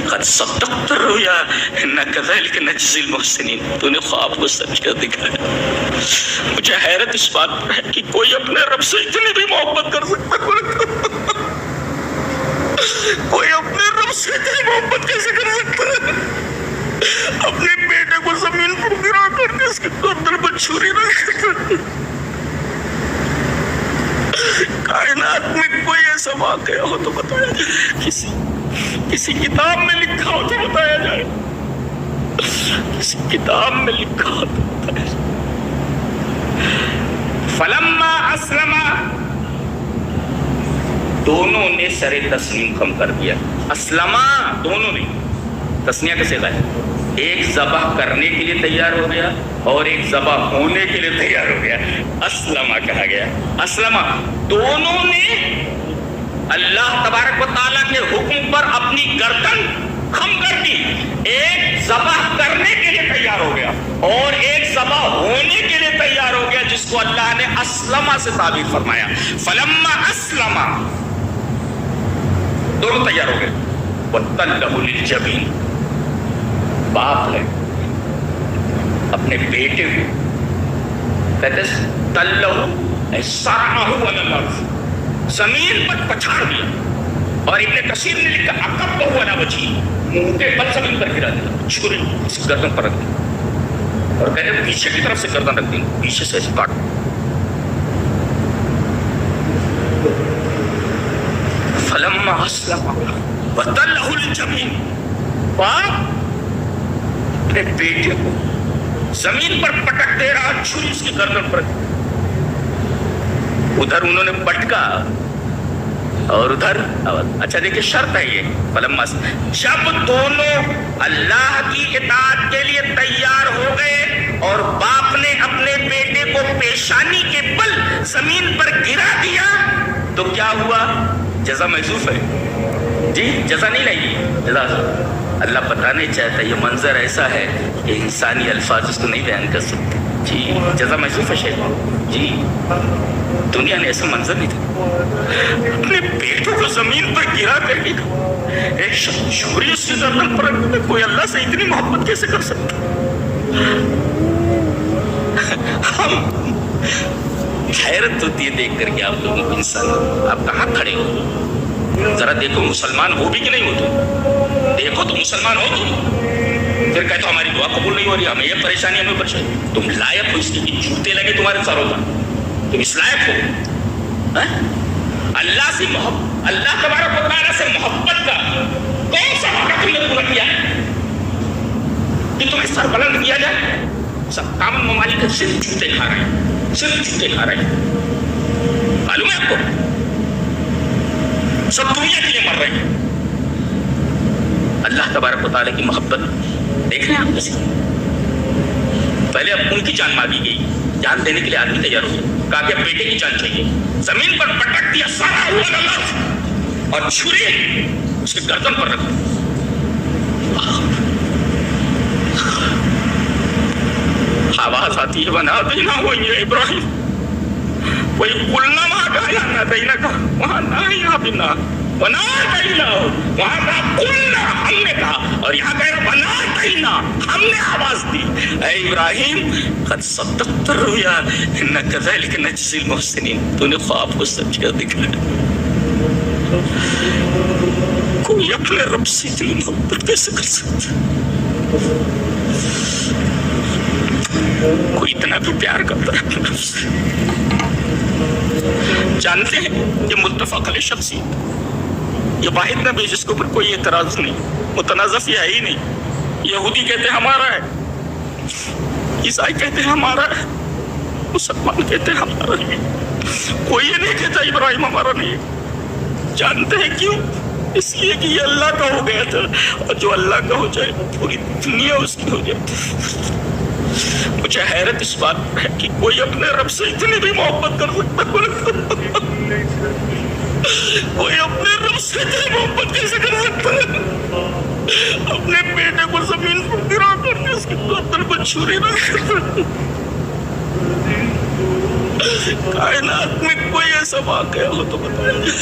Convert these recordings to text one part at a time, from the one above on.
قد صدقت الرؤیا انا كذلك نجزی المحسنین، تو نے خواب کو سچ کر دکھایا۔ مجھے حیرت اس بات پر ہے کہ کوئی اپنے رب سے اتنی بھی محبت کر سکتا ہے؟ کوئی اپنے رب سے اتنی محبت کیسے کر سکتا ہے؟ اپنے بیٹے کو زمین پر گرا کر کے اس کے گردن پر چھری رکھ کر۔ کائنات میں کوئی ایسا واقعہ ہو تو بتایا جائے، کسی کتاب میں لکھا ہو تو بتایا جائے، کسی کتاب میں لکھا ہو تو بتایا جائے۔ فلما اسلما، دونوں نے سر تسلیم خم کر دیا۔ اسلما، دونوں نے، تسنیہ کیسے گئے؟ ایک ذبح کرنے کے لیے تیار ہو گیا اور ایک ذبح ہونے کے لیے تیار ہو گیا، اسلمہ کہا گیا۔ اسلمہ، دونوں نے اللہ تبارک و تعالیٰ کے حکم پر اپنی گردن خم کر دی۔ ایک ذبح کرنے کے لیے تیار ہو گیا اور ایک ذبح ہونے کے لیے تیار ہو گیا، جس کو اللہ نے اسلمہ سے تعبیر فرمایا۔ فلما اسلمہ، دونوں تیار ہو گئے۔ وَتَلَّهُ لِلْجَبِينِ، باپ ہے اپنے بیٹے کو کہتے تلّہ سارعہ علی الارض، زمین پر پچھاڑ دیا، اور ابن کثیر نے لکھا اکبہ علی وجہہ، منہ کے بل زمین پر گرا دیا، چھری اس گردن پر رکھ دی، اور کہتے پیچھے کی طرف سے گردن رکھ دی، پیچھے سے ایسے کاٹ۔ فلما اسلم وتلّہ للجبین، باپ اپنے بیٹے کو زمین پر پٹک دے رہا، چھری اس کی گردن پر، ادھر انہوں نے پٹکا اور ادھر، اچھا دیکھیں شرط ہے یہ، فلما، جب دونوں اللہ کی اطاعت کے لیے تیار ہو گئے اور باپ نے اپنے بیٹے کو پیشانی کے بل زمین پر گرا دیا، تو کیا ہوا؟ جزا محذوف ہے جی، جزا نہیں لگی، جزا اللہ بتانے چاہتا ہے۔ یہ منظر ایسا ہے کہ انسانی الفاظ اس کو نہیں بیان کر سکتے جی، جزا محذوف ہے شیخ جی، دنیا نے ایسا منظر نہیں تھا۔ اپنے بیٹوں کو زمین پر گرا کر کے ایک چھری اس کی گردن پر رکھتے، کوئی اللہ سے اتنی محبت کیسے کر سکتا؟ ہم حیرت ہوتی ہے دیکھ کر کے آپ لوگوں کو، انسان آپ کہاں کھڑے ہو؟ ذرا دیکھو مسلمان ہو بھی کہ نہیں ہو تم، دیکھو تو مسلمان ہو تم، پھر کہتے ہو ہماری دعا قبول نہیں ہو رہی، ہمیں یہ پریشانی، ہمیں پریشانی۔ تم لائق ہو اس کی کہ جوتے لگے تمہارے سروں پر، تم اس لائق ہو؟ اللہ سے محبت، اللہ تبارک و تعالیٰ سے محبت کا کون سا موقع تم نے پورا کیا کہ تمہیں سر بلند کیا جائے؟ سب کام ممالک صرف جوتے کھا رہے ہیں، صرف جوتے کھا رہے ہیں، معلوم ہے آپ کو؟ سب دنیا کے لیے مر رہے ہیں۔ اللہ تبارک و تعالیٰ کی محبت دیکھ رہے ہیں آپ کسی؟ پہلے اب ان کی جان مانگی گئی، جان دینے کے لیے آدمی تیار ہو گیا، کہا کہ بیٹے کی جان چاہیے، زمین پر پٹک دیا سارا اللہ، اور چھری اس کے گردن پر رکھ دی۔ آواز آتی ہے بنا دینا ہو یہ ابراہیم، وہی قلنا وہاں کہا یا نہ دینا کا، وہاں نہ یہاں بھی نہ، بنا دینا ہو وہاں کہا قلنا ہم نے کہا، اور یہاں کہا بنا دینا ہم نے آواز دی۔ اے ابراہیم قد صدقت الرؤیا انا كذلك نجزی المحسنین، تو نے خواب کو سچ کر دکھایا۔ کوئی اپنے رب سے اتنی محبت کیسے کر سکتا؟ کوئی اتنا بھی پیار کرتا ہے اپنے رب سے؟ جانتے ہیں یہ متفق علیہ شخصیت، یہ واحد نبی جس کے اوپر کوئی اعتراض نہیں، متنازع یہ ہے ہی نہیں۔ یہودی کہتے ہیں ہمارا ہے، عیسائی کہتے ہیں ہمارا ہے، مسلمان کہتے ہیں ہمارا ہے، کوئی یہ نہیں کہتا ابراہیم ہمارا نہیں ہے۔ جانتے ہیں کیوں؟ اس لیے کہ یہ اللہ کا ہو گیا تھا، اور جو اللہ کا ہو جائے پوری دنیا اس کی ہو جاتی۔ مجھے حیرت اس بات پر ہے کہ کوئی اپنے رب سے اتنی بھی محبت کر سکتا ہے؟ کوئی اپنے رب سے اتنی محبت کیسے کر سکتا ہے؟ اپنے بیٹے کو زمین پر گرا کر کے اس کے گردن پر چھری رکھ۔ کائنات میں کوئی ایسا واقعہ ہو تو بتایا جائے،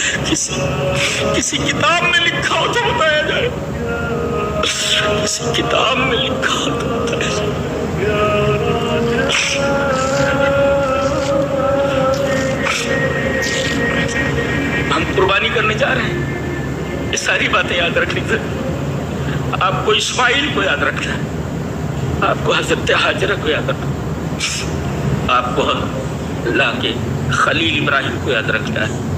کسی کتاب میں لکھا ہو تو بتایا جائے، کسی کتاب میں لکھا ہوتا ہے. ہم قربانی کرنے جا رہے ہیں, یہ ساری باتیں یاد رکھنی چاہیے. آپ کو اسماعیل کو یاد رکھنا ہے, آپ کو حضرت ہاجرہ کو یاد رکھنا ہے, آپ کو اللہ کے خلیل ابراہیم کو یاد رکھنا ہے.